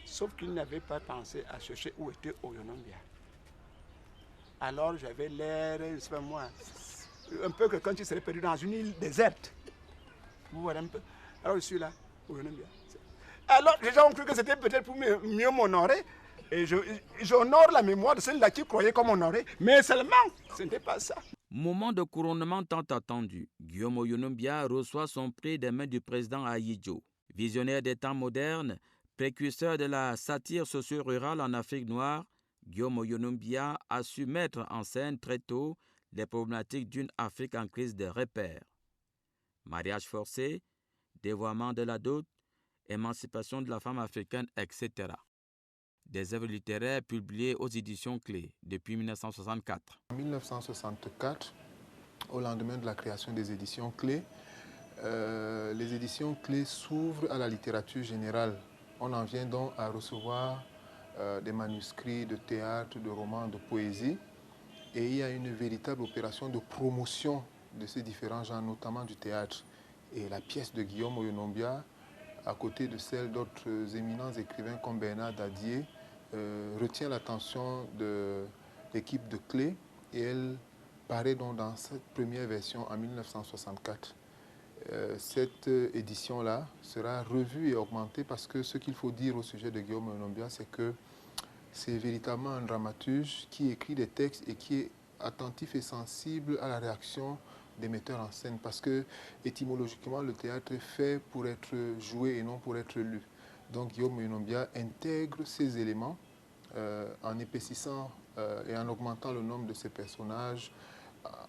Speaker 2: Sauf qu'il n'avait pas pensé à chercher où était Oyonombia. Alors j'avais l'air, je sais pas moi, un peu que quand tu serais perdu dans une île déserte. Vous voyez un peu. Alors je suis là, Oyonombia. Alors les gens ont cru que c'était peut-être pour mieux m'honorer. Et j'honore la mémoire de ceux-là qui croyaient comme honoré. Mais seulement, ce n'était pas ça.
Speaker 1: Moment de couronnement tant attendu. Guillaume Oyonombia reçoit son prix des mains du président Ahidjo. Visionnaire des temps modernes, précurseur de la satire socio-rurale en Afrique noire, Guillaume Oyonombia a su mettre en scène très tôt les problématiques d'une Afrique en crise de repères. Mariage forcé, dévoiement de la dot, émancipation de la femme africaine, etc. Des œuvres littéraires publiées aux éditions Clés depuis 1964.
Speaker 3: En 1964, au lendemain de la création des éditions Clés, les éditions Clés s'ouvrent à la littérature générale. On en vient donc à recevoir des manuscrits de théâtre, de romans, de poésie. Et il y a une véritable opération de promotion de ces différents genres, notamment du théâtre. Et la pièce de Guillaume Oyonombia, à côté de celle d'autres éminents écrivains comme Bernard Dadier, retient l'attention de l'équipe de Clés et elle paraît donc dans cette première version en 1964. Cette édition-là sera revue et augmentée parce que ce qu'il faut dire au sujet de Guillaume Oyonombia, c'est que c'est véritablement un dramaturge qui écrit des textes et qui est attentif et sensible à la réaction des metteurs en scène parce que étymologiquement le théâtre est fait pour être joué et non pour être lu. Donc Guillaume Oyonombia intègre ces éléments en épaississant et en augmentant le nombre de ses personnages,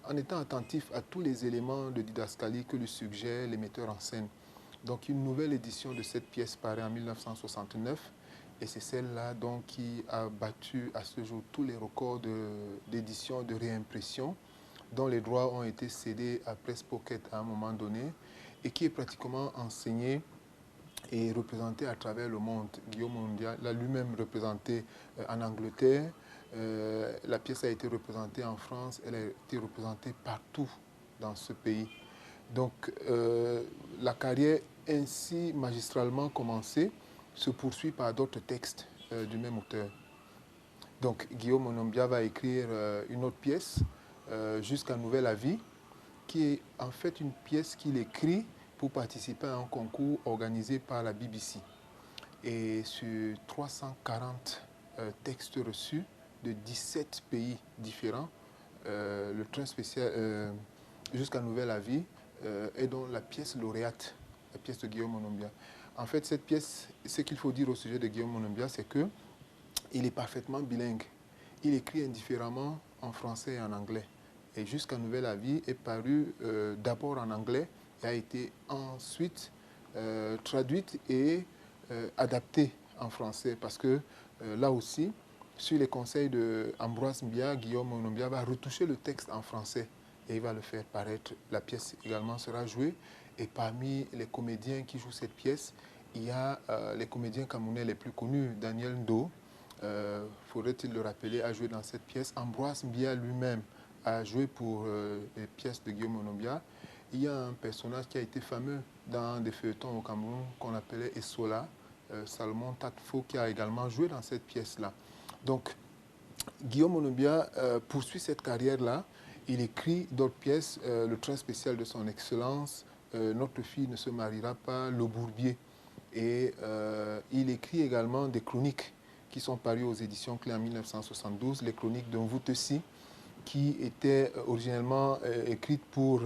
Speaker 3: en étant attentif à tous les éléments de didascalie que lui suggèrent les metteurs en scène. Donc une nouvelle édition de cette pièce paraît en 1969 et c'est celle-là donc qui a battu à ce jour tous les records d'édition, de réimpression, dont les droits ont été cédés à Press Pocket à un moment donné et qui est pratiquement enseigné et représenté à travers le monde. Guillaume Oyonombia l'a lui-même représenté en Angleterre. La pièce a été représentée en France, elle a été représentée partout dans ce pays. Donc la carrière ainsi magistralement commencée se poursuit par d'autres textes du même auteur. Donc Guillaume Oyonombia va écrire une autre pièce, Jusqu'à nouvel avis, qui est en fait une pièce qu'il écrit pour participer à un concours organisé par la BBC. Et sur 340 textes reçus de 17 pays différents, le train spécial Jusqu'à nouvel avis est donc la pièce lauréate, la pièce de Guillaume Oyonombia. En fait, cette pièce, ce qu'il faut dire au sujet de Guillaume Oyonombia, c'est qu'il est parfaitement bilingue. Il écrit indifféremment en français et en anglais. Et Jusqu'à nouvel avis est paru d'abord en anglais et a été ensuite traduite et adaptée en français. Parce que là aussi, sur les conseils d'Ambroise Mbia, Guillaume Oyonombia va retoucher le texte en français et il va le faire paraître. La pièce également sera jouée. Et parmi les comédiens qui jouent cette pièce, il y a les comédiens camerounais les plus connus. Daniel Ndo, faudrait-il le rappeler, a joué dans cette pièce. Ambroise Mbia lui-même a joué pour les pièces de Guillaume Oyonombia. Il y a un personnage qui a été fameux dans des feuilletons au Cameroun qu'on appelait Essola, Salomon Tatfo, qui a également joué dans cette pièce-là. Donc, Guillaume Oyonombia poursuit cette carrière-là. Il écrit d'autres pièces, Le train spécial de son excellence, Notre fille ne se mariera pas, Le Bourbier. Et il écrit également des chroniques qui sont parues aux éditions Clés en 1972, les chroniques d'un Voutessi, qui étaient originellement écrites pour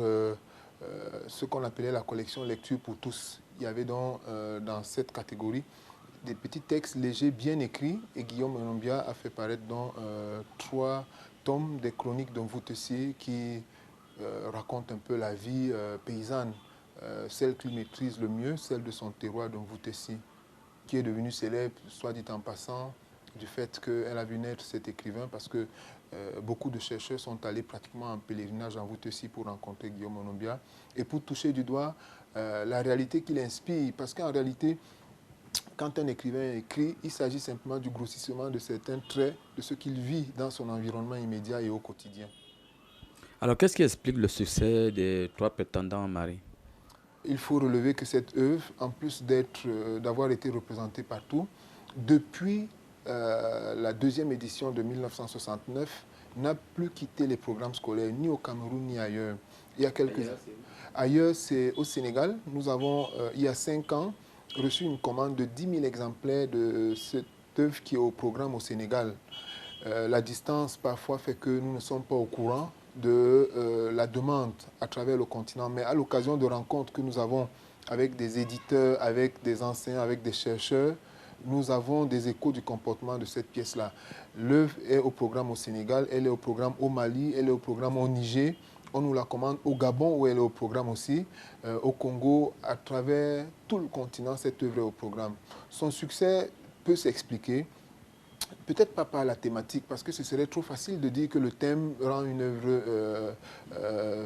Speaker 3: ce qu'on appelait la collection Lecture pour tous. Il y avait donc dans cette catégorie des petits textes légers bien écrits et Guillaume Olombia a fait paraître donc 3 tomes des chroniques d'Mvutesi qui racontent un peu la vie paysanne, celle qu'il maîtrise le mieux, celle de son terroir d'Mvutesi, qui est devenue célèbre, soit dit en passant, du fait qu'elle a vu naître cet écrivain parce que beaucoup de chercheurs sont allés pratiquement en pèlerinage en Mvutesi pour rencontrer Guillaume Olombia et pour toucher du doigt la réalité qu'il inspire. Parce qu'en réalité, quand un écrivain écrit, il s'agit simplement du grossissement de certains traits de ce qu'il vit dans son environnement immédiat et au quotidien.
Speaker 1: Alors, qu'est-ce qui explique le succès des 3 prétendants en Marie?
Speaker 3: Il faut relever que cette œuvre, en plus d'avoir été représentée partout, depuis la 2e édition de 1969, n'a plus quitté les programmes scolaires, ni au Cameroun, ni ailleurs. Il y a Ailleurs, c'est au Sénégal. Nous avons, il y a 5 ans, reçu une commande de 10 000 exemplaires de cette œuvre qui est au programme au Sénégal. La distance, parfois, fait que nous ne sommes pas au courant de la demande à travers le continent. Mais à l'occasion de rencontres que nous avons avec des éditeurs, avec des enseignants, avec des chercheurs, nous avons des échos du comportement de cette pièce-là. L'œuvre est au programme au Sénégal, elle est au programme au Mali, elle est au programme au Niger. On nous la commande au Gabon où elle est au programme aussi, au Congo, à travers tout le continent, cette œuvre est au programme. Son succès peut s'expliquer, peut-être pas par la thématique, parce que ce serait trop facile de dire que le thème rend une œuvre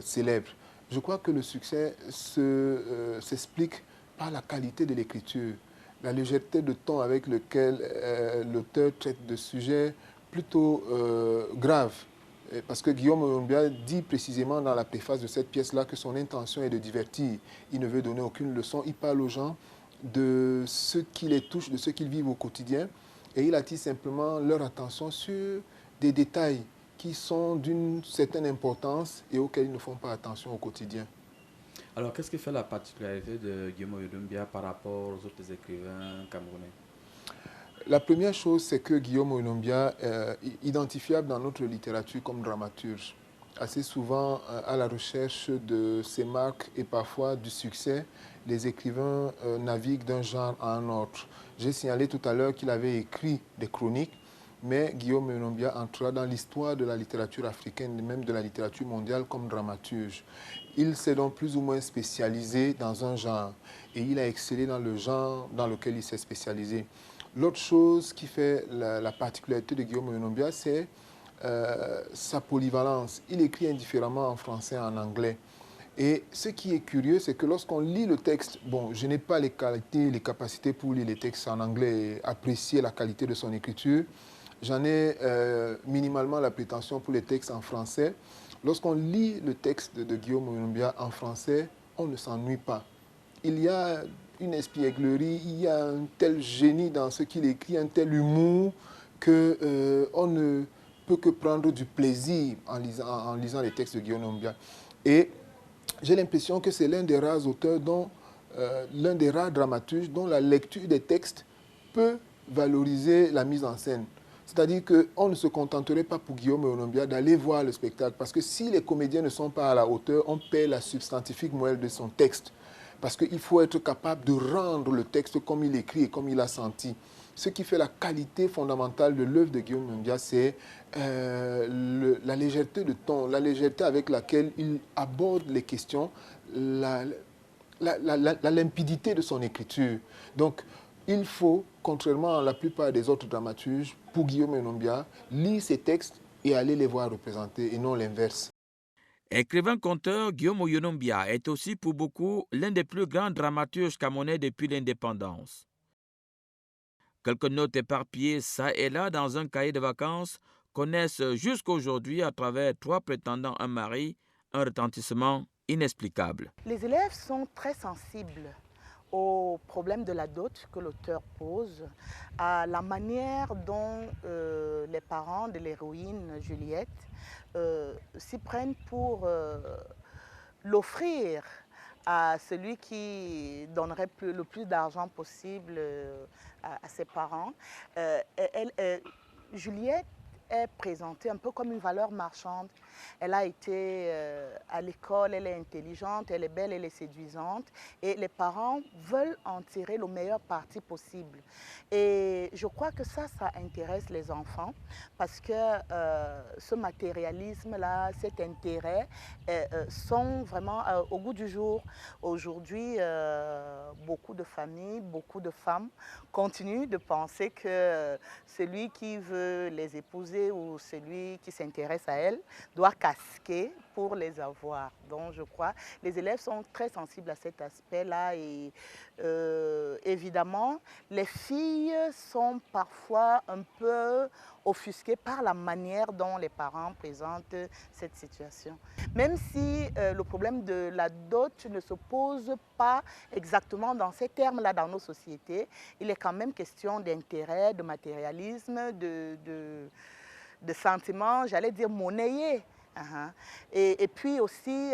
Speaker 3: célèbre. Je crois que le succès s'explique par la qualité de l'écriture, la légèreté de ton avec lequel l'auteur traite de sujets plutôt graves. Parce que Guillaume Olombia dit précisément dans la préface de cette pièce-là que son intention est de divertir. Il ne veut donner aucune leçon. Il parle aux gens de ce qui les touche, de ce qu'ils vivent au quotidien. Et il attire simplement leur attention sur des détails qui sont d'une certaine importance et auxquels ils ne font pas attention au quotidien.
Speaker 1: Alors, qu'est-ce qui fait la particularité de Guillaume Olombia par rapport aux autres écrivains camerounais?
Speaker 3: La première chose, c'est que Guillaume Olombia est identifiable dans notre littérature comme dramaturge. Assez souvent, à la recherche de ses marques et parfois du succès, les écrivains naviguent d'un genre à un autre. J'ai signalé tout à l'heure qu'il avait écrit des chroniques, mais Guillaume Olombia entra dans l'histoire de la littérature africaine et même de la littérature mondiale comme dramaturge. Il s'est donc plus ou moins spécialisé dans un genre et il a excellé dans le genre dans lequel il s'est spécialisé. L'autre chose qui fait la particularité de Guillaume Olombia, c'est sa polyvalence. Il écrit indifféremment en français et en anglais. Et ce qui est curieux, c'est que lorsqu'on lit le texte, bon, je n'ai pas les qualités, les capacités pour lire les textes en anglais et apprécier la qualité de son écriture. J'en ai minimalement la prétention pour les textes en français. Lorsqu'on lit le texte de Guillaume Olombia en français, on ne s'ennuie pas. Il y a une espièglerie, il y a un tel génie dans ce qu'il écrit, un tel humour qu'on ne peut que prendre du plaisir en lisant les textes de Guillaume Olombia. Et j'ai l'impression que c'est l'un des rares auteurs, l'un des rares dramaturges dont la lecture des textes peut valoriser la mise en scène. C'est-à-dire qu'on ne se contenterait pas pour Guillaume Olombia d'aller voir le spectacle. Parce que si les comédiens ne sont pas à la hauteur, on perd la substantifique moelle de son texte. Parce qu'il faut être capable de rendre le texte comme il écrit et comme il a senti. Ce qui fait la qualité fondamentale de l'œuvre de Guillaume Olombia, c'est la légèreté de ton, la légèreté avec laquelle il aborde les questions, la limpidité de son écriture. Donc, il faut, contrairement à la plupart des autres dramaturges, pour Guillaume Olombia, lire ses textes et aller les voir représenter, et non l'inverse.
Speaker 1: Écrivain-conteur, Guillaume Olombia est aussi pour beaucoup l'un des plus grands dramaturges camerounais depuis l'indépendance. Quelques notes éparpillées ça et là dans un cahier de vacances connaissent jusqu'à aujourd'hui à travers 3 prétendants un mari, un retentissement inexplicable.
Speaker 4: Les élèves sont très sensibles au problème de la dot que l'auteur pose, à la manière dont les parents de l'héroïne Juliette s'y prennent pour l'offrir à celui qui donnerait le plus d'argent possible à ses parents. Juliette est présentée un peu comme une valeur marchande. Elle a été à l'école, elle est intelligente, elle est belle, elle est séduisante. Et les parents veulent en tirer le meilleur parti possible. Et je crois que ça intéresse les enfants parce que ce matérialisme-là, cet intérêt sont vraiment au goût du jour. Aujourd'hui, beaucoup de familles, beaucoup de femmes continuent de penser que celui qui veut les épouser ou celui qui s'intéresse à elles doit casquer pour les avoir. Donc je crois que les élèves sont très sensibles à cet aspect-là et évidemment les filles sont parfois un peu offusquées par la manière dont les parents présentent cette situation. Même si le problème de la dot ne se pose pas exactement dans ces termes-là dans nos sociétés, il est quand même question d'intérêt, de matérialisme, de sentiments, j'allais dire monnayés. Et puis aussi,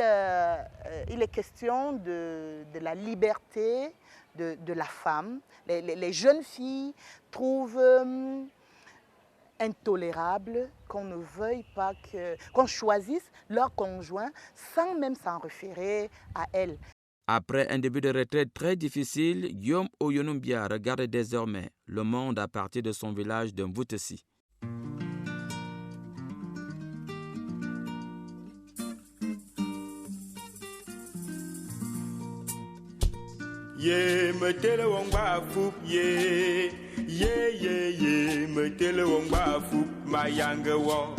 Speaker 4: il est question de la liberté de la femme. Les jeunes filles trouvent intolérable qu'on ne veuille pas qu'on choisisse leur conjoint sans même s'en référer à elle.
Speaker 1: Après un début de retraite très difficile, Guillaume Oyonumbia regarde désormais le monde à partir de son village de Mvutesi.
Speaker 5: Ye metele wongba fu ye metele wongba fu mayanga wo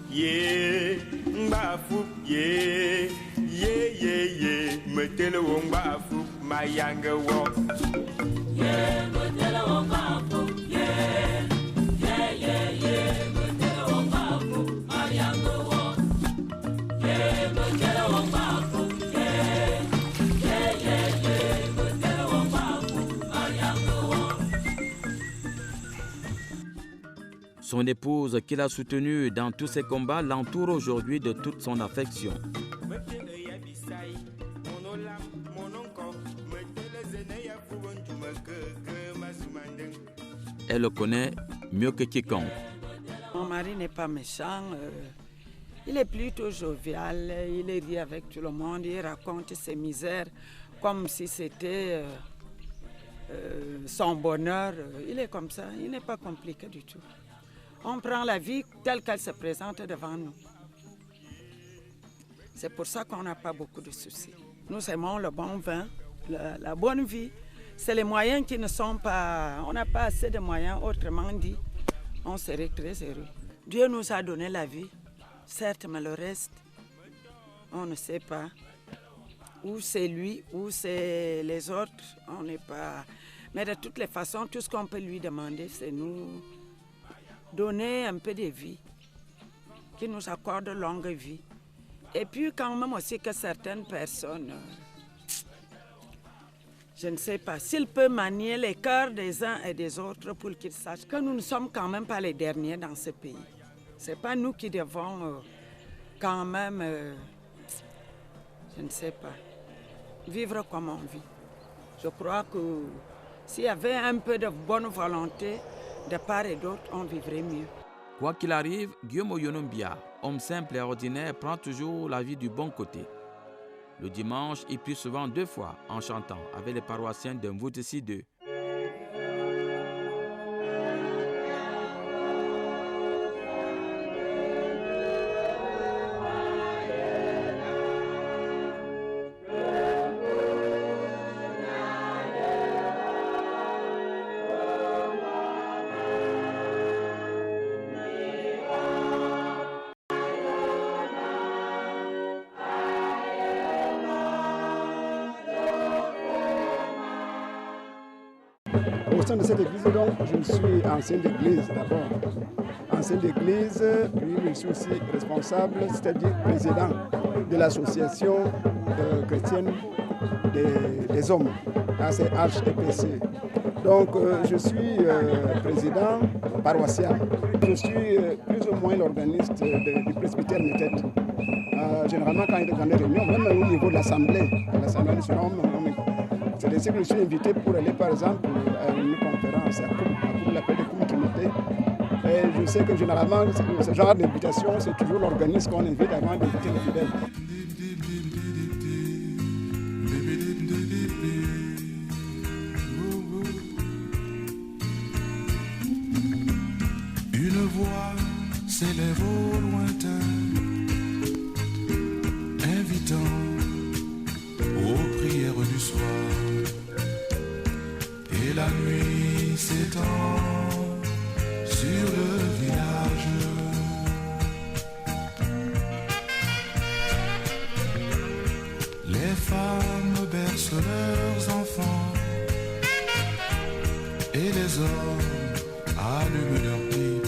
Speaker 5: ye ngba fu ye metele wongba fu mayanga wo ye metele wongba fu ye metele wongba fu mayanga wo ye metele wongba fu
Speaker 1: Son épouse, qu'il a soutenue dans tous ses combats, l'entoure aujourd'hui de toute son affection. Elle le connaît mieux que quiconque.
Speaker 6: Mon mari n'est pas méchant, il est plutôt jovial, il rit avec tout le monde, il raconte ses misères comme si c'était son bonheur. Il est comme ça, il n'est pas compliqué du tout. On prend la vie telle qu'elle se présente devant nous. C'est pour ça qu'on n'a pas beaucoup de soucis. Nous aimons le bon vin, la bonne vie. C'est les moyens qui ne sont pas... On n'a pas assez de moyens, autrement dit, on serait très heureux. Dieu nous a donné la vie, certes, mais le reste, on ne sait pas. Ou c'est lui, ou c'est les autres, on n'est pas... Mais de toutes les façons, tout ce qu'on peut lui demander, c'est nous donner un peu de vie, qui nous accorde longue vie. Et puis quand même aussi que certaines personnes, je ne sais pas, s'il peut manier les cœurs des uns et des autres pour qu'ils sachent que nous ne sommes quand même pas les derniers dans ce pays. Ce n'est pas nous qui devons quand même, je ne sais pas, vivre comme on vit. Je crois que s'il y avait un peu de bonne volonté de part et d'autre, on vivrait mieux.
Speaker 1: Quoi qu'il arrive, Guillaume Oyonumbia, homme simple et ordinaire, prend toujours la vie du bon côté. Le dimanche, il prie souvent 2 fois en chantant avec les paroissiens de Mvutesi 2.
Speaker 2: Au sein de cette église, donc, je suis ancien d'église d'abord. Ancien d'église, puis je suis aussi responsable, c'est-à-dire président de l'association chrétienne des hommes, ACHEPC. Donc je suis président paroissial. Je suis plus ou moins l'organiste du presbytère Méthode. Généralement, quand il y a des réunions, même au niveau de l'Assemblée nationale, c'est ainsi que je suis invité pour aller, par exemple, à une conférence à Koum, l'appel de Koum Trinité. Mais je sais que généralement, ce genre d'invitation, c'est toujours l'organisme qu'on invite avant d'inviter les fidèles.
Speaker 7: Une voix s'élève au lointain, invitant aux prières du soir, et la nuit s'étend sur le village. Les femmes bercent leurs enfants et les hommes allument leurs pipes.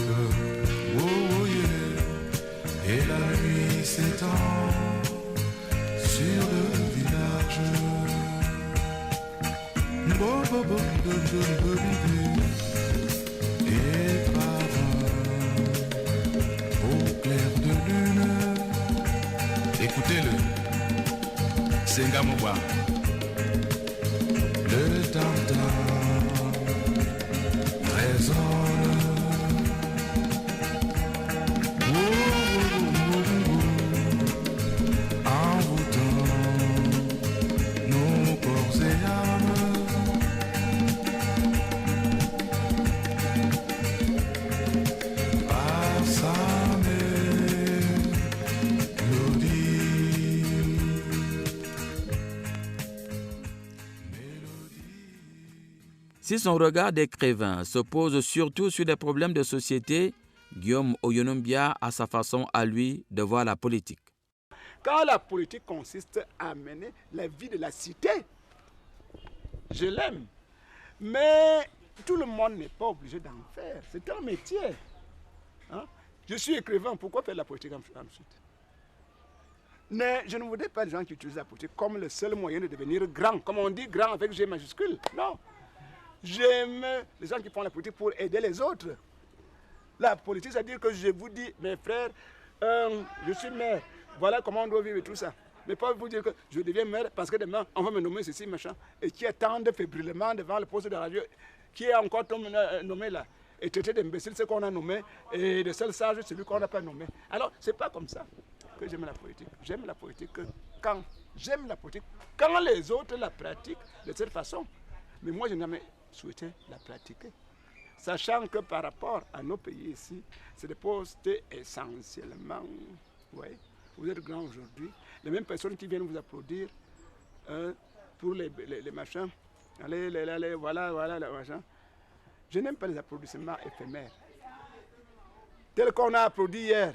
Speaker 7: Oh, oh, yeah. Et la nuit s'étend sur le village. Bo, bo, bo, bo, bo, bo, bo, bo. Et par au clair de lune, écoutez-le. Senga Moba, le tam-tam résonne. Oh, oh, oh, oh, envoûtant nos corps et âmes. Par sa mélodie.
Speaker 1: Si son regard d'écrivain se pose surtout sur des problèmes de société, Guillaume Oyonombia a sa façon à lui de voir la politique.
Speaker 2: Quand la politique consiste à mener la vie de la cité, je l'aime. Mais tout le monde n'est pas obligé d'en faire. C'est un métier. Hein? Je suis écrivain, pourquoi faire la politique ensuite? Mais je ne voudrais pas des gens qui utilisent la politique comme le seul moyen de devenir grand. Comme on dit grand avec G majuscule. Non. J'aime les gens qui font la politique pour aider les autres. La politique, c'est-à-dire que je vous dis, mes frères, je suis maire, voilà comment on doit vivre et tout ça. Mais pas vous dire que je deviens maire parce que demain, on va me nommer ceci, machin. Et qui attendent fébrilement devant le poste de radio, qui est encore nommé là. Et traité d'imbécile ce qu'on a nommé, et de seul sage celui qu'on n'a pas nommé. Alors, c'est pas comme ça que j'aime la politique. J'aime la politique quand les autres la pratiquent de cette façon. Mais moi, je n'ai jamais souhaité la pratiquer. Sachant que par rapport à nos pays ici, c'est des postes essentiellement, ouais, vous êtes grands aujourd'hui, les mêmes personnes qui viennent vous applaudir pour les machins, allez, voilà, les machins. Je n'aime pas les applaudissements éphémères. Tel qu'on a applaudi hier,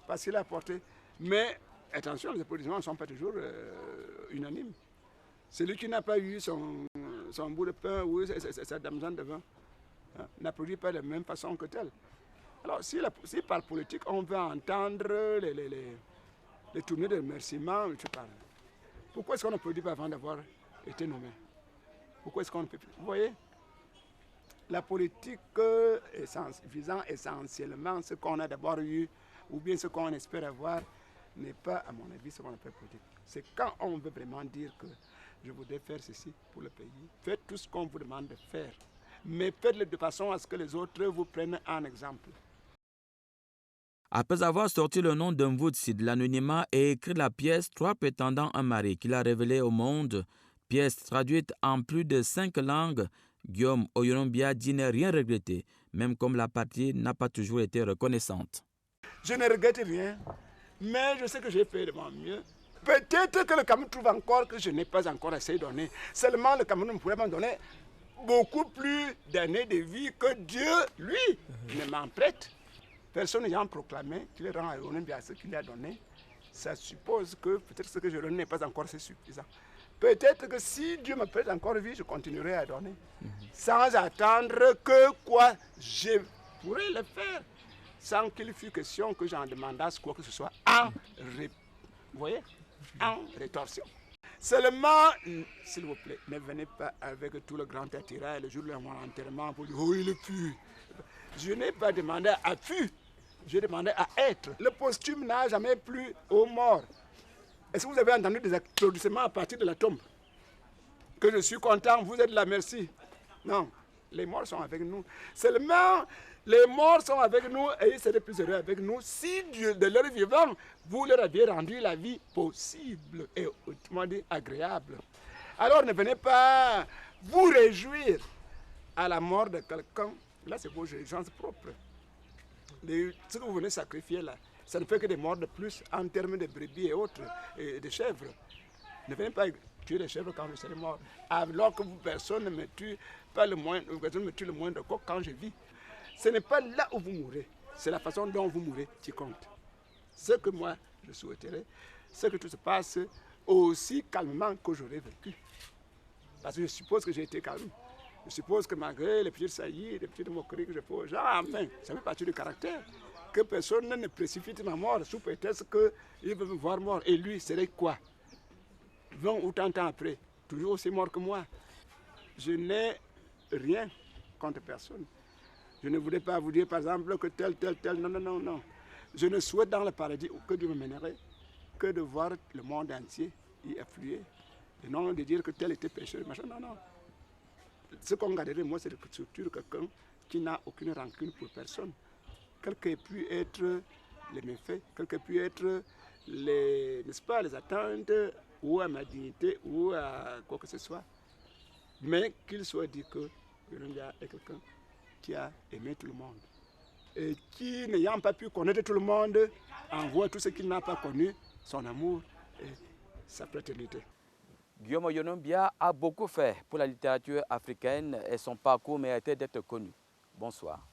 Speaker 2: parce qu'il a apporté. Mais attention, les applaudissements ne sont pas toujours unanimes. Celui qui n'a pas eu son bout de pain ou sa damsane de vin n'applaudit pas de la même façon que tel. Alors, si par politique, on veut entendre les tournées de remerciements, je parle. Pourquoi est-ce qu'on n'applaudit pas avant d'avoir été nommé? Pourquoi est-ce qu'on ne peut plus? Vous voyez, la politique visant essentiellement ce qu'on a d'abord eu, ou bien ce qu'on espère avoir, n'est pas, à mon avis, ce qu'on appelle politique. C'est quand on veut vraiment dire que je voudrais faire ceci pour le pays. Faites tout ce qu'on vous demande de faire. Mais faites-le de façon à ce que les autres vous prennent en exemple.
Speaker 1: Après avoir sorti le nom d'un Voutsi de l'anonymat et écrit la pièce « Trois prétendants un mari » qu'il a révélée au monde, pièce traduite en plus de 5 langues, Guillaume Oyonombia dit ne rien regretter, même comme la partie n'a pas toujours été reconnaissante.
Speaker 2: Je ne regrette rien, mais je sais que j'ai fait de mon mieux. Peut-être que le Cameroun trouve encore que je n'ai pas encore assez donné. Seulement le Cameroun pourrait m'en donner beaucoup plus d'années de vie que Dieu, lui, ne m'en prête. Personne n'ayant proclamé qu'il rend à Oyonombia ce qu'il a donné, ça suppose que peut-être ce que je donne n'est pas encore assez suffisant. Peut-être que si Dieu me prête encore vie, je continuerai à donner. Sans attendre que quoi, je pourrais le faire. Sans qu'il fût question que j'en demandasse quoi que ce soit vous voyez, en rétorsion. Seulement, s'il vous plaît, ne venez pas avec tout le grand attirail le jour de mon enterrement pour dire « Oh, il est pu ». Je n'ai pas demandé à pu, j'ai demandé à être. Le posthume n'a jamais plu aux morts. Est-ce que vous avez entendu des applaudissements à partir de la tombe? Que je suis content, vous êtes là, merci. Non, les morts sont avec nous. Seulement, Les morts sont avec nous et ils seraient plus heureux avec nous si de leur vivant, vous leur aviez rendu la vie possible et autrement dit agréable. Alors ne venez pas vous réjouir à la mort de quelqu'un. Là, c'est vos gens propres. Ce que vous venez sacrifier là, ça ne fait que des morts de plus en termes de brebis et autres, et de chèvres. Ne venez pas tuer les chèvres quand je serai mort, alors que personne ne me tue, personne ne me tue le moindre coq quand je vis. Ce n'est pas là où vous mourrez, c'est la façon dont vous mourrez qui compte. Ce que moi, je souhaiterais, c'est que tout se passe aussi calmement que j'aurais vécu. Parce que je suppose que j'ai été calme. Je suppose que malgré les petites saillies, les petites moqueries que je fais aux gens, enfin, ça fait partie du caractère. Que personne ne précipite ma mort sous prétexte qu'il veut me voir mort. Et lui, serait quoi? 20 ou 30 ans après, toujours aussi mort que moi. Je n'ai rien contre personne. Je ne voudrais pas vous dire, par exemple, que tel. Non, non, non, non. Je ne souhaite dans le paradis que Dieu me mènerait que de voir le monde entier y affluer. Et non de dire que tel était pécheur, machin. Non, non. Ce qu'on garderait, moi, c'est de structure quelqu'un qui n'a aucune rancune pour personne. Quels qu'aient pu être les méfaits, quels qu'aient pu être n'est-ce pas, les attentes, ou à ma dignité, ou à quoi que ce soit. Mais qu'il soit dit que Yolanda est quelqu'un qui a aimé tout le monde. Et qui, n'ayant pas pu connaître tout le monde, envoie tout ce qu'il n'a pas connu, son amour et sa fraternité.
Speaker 1: Guillaume Yonombia a beaucoup fait pour la littérature africaine et son parcours méritait d'être connu. Bonsoir.